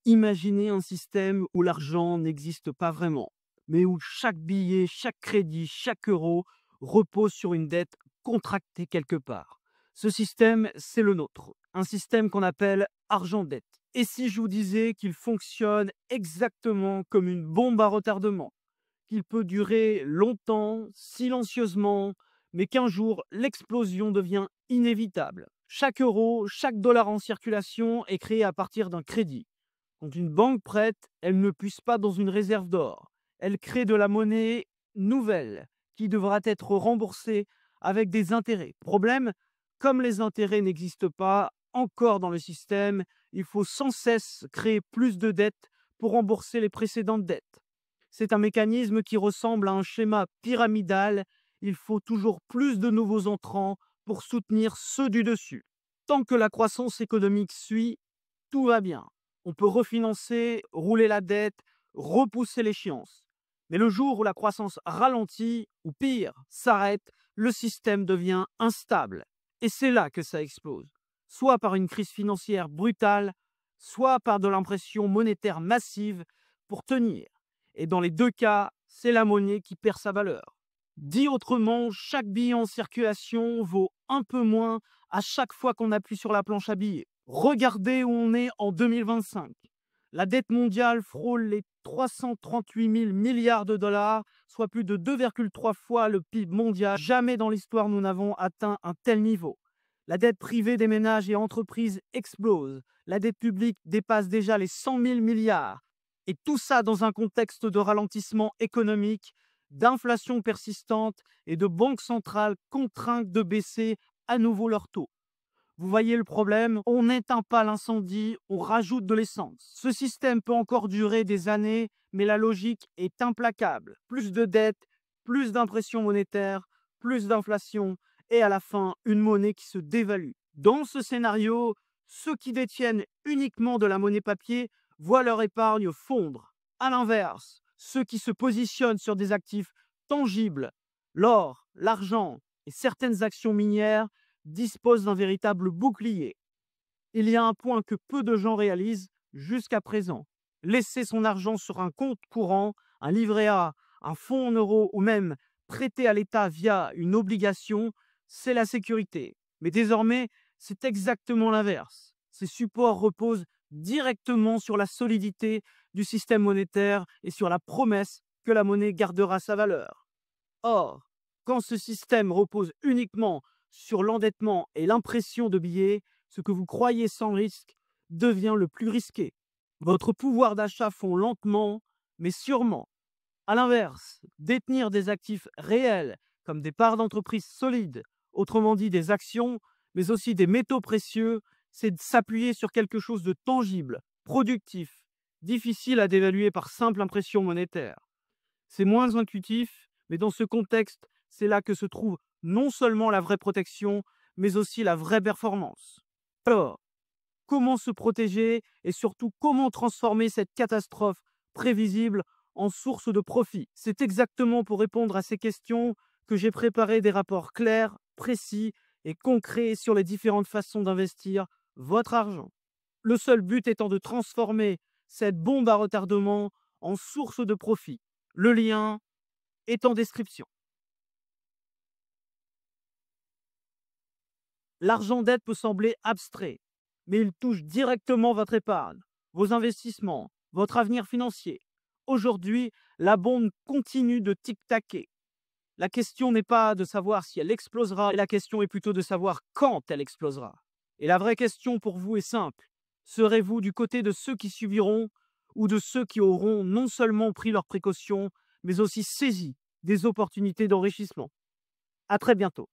Imaginez un système où l'argent n'existe pas vraiment, mais où chaque billet, chaque crédit, chaque euro repose sur une dette contractée quelque part. Ce système, c'est le nôtre, un système qu'on appelle argent-dette. Et si je vous disais qu'il fonctionne exactement comme une bombe à retardement, qu'il peut durer longtemps, silencieusement, mais qu'un jour, l'explosion devient inévitable. Chaque euro, chaque dollar en circulation est créé à partir d'un crédit. Quand une banque prête, elle ne puise pas dans une réserve d'or. Elle crée de la monnaie nouvelle qui devra être remboursée avec des intérêts. Problème, comme les intérêts n'existent pas encore dans le système, il faut sans cesse créer plus de dettes pour rembourser les précédentes dettes. C'est un mécanisme qui ressemble à un schéma pyramidal. Il faut toujours plus de nouveaux entrants pour soutenir ceux du dessus. Tant que la croissance économique suit, tout va bien. On peut refinancer, rouler la dette, repousser l'échéance. Mais le jour où la croissance ralentit, ou pire, s'arrête, le système devient instable. Et c'est là que ça explose. Soit par une crise financière brutale, soit par de l'impression monétaire massive pour tenir. Et dans les deux cas, c'est la monnaie qui perd sa valeur. Dit autrement, chaque billet en circulation vaut un peu moins à chaque fois qu'on appuie sur la planche à billets. Regardez où on est en 2025. La dette mondiale frôle les 338 000 milliards de dollars, soit plus de 2,3 fois le PIB mondial. Jamais dans l'histoire nous n'avons atteint un tel niveau. La dette privée des ménages et entreprises explose. La dette publique dépasse déjà les 100 000 milliards. Et tout ça dans un contexte de ralentissement économique, d'inflation persistante et de banques centrales contraintes de baisser à nouveau leurs taux. Vous voyez le problème? On n'éteint pas l'incendie, on rajoute de l'essence. Ce système peut encore durer des années, mais la logique est implacable. Plus de dettes, plus d'impression monétaire, plus d'inflation, et à la fin, une monnaie qui se dévalue. Dans ce scénario, ceux qui détiennent uniquement de la monnaie papier voient leur épargne fondre. À l'inverse, ceux qui se positionnent sur des actifs tangibles, l'or, l'argent et certaines actions minières, disposent d'un véritable bouclier. Il y a un point que peu de gens réalisent jusqu'à présent. Laisser son argent sur un compte courant, un livret A, un fonds en euros ou même prêter à l'État via une obligation, c'est la sécurité. Mais désormais, c'est exactement l'inverse. Ces supports reposent directement sur la solidité du système monétaire et sur la promesse que la monnaie gardera sa valeur. Or, quand ce système repose uniquement sur l'endettement et l'impression de billets, ce que vous croyez sans risque devient le plus risqué. Votre pouvoir d'achat fond lentement, mais sûrement. À l'inverse, détenir des actifs réels, comme des parts d'entreprises solides, autrement dit des actions, mais aussi des métaux précieux, c'est de s'appuyer sur quelque chose de tangible, productif, difficile à dévaluer par simple impression monétaire. C'est moins intuitif, mais dans ce contexte, c'est là que se trouve non seulement la vraie protection, mais aussi la vraie performance. Alors, comment se protéger et surtout comment transformer cette catastrophe prévisible en source de profit? C'est exactement pour répondre à ces questions que j'ai préparé des rapports clairs, précis et concrets sur les différentes façons d'investir votre argent. Le seul but étant de transformer cette bombe à retardement en source de profit. Le lien est en description. L'argent dette peut sembler abstrait, mais il touche directement votre épargne, vos investissements, votre avenir financier. Aujourd'hui, la bombe continue de tic-taquer. La question n'est pas de savoir si elle explosera, la question est plutôt de savoir quand elle explosera. Et la vraie question pour vous est simple. Serez-vous du côté de ceux qui subiront ou de ceux qui auront non seulement pris leurs précautions, mais aussi saisi des opportunités d'enrichissement? À très bientôt.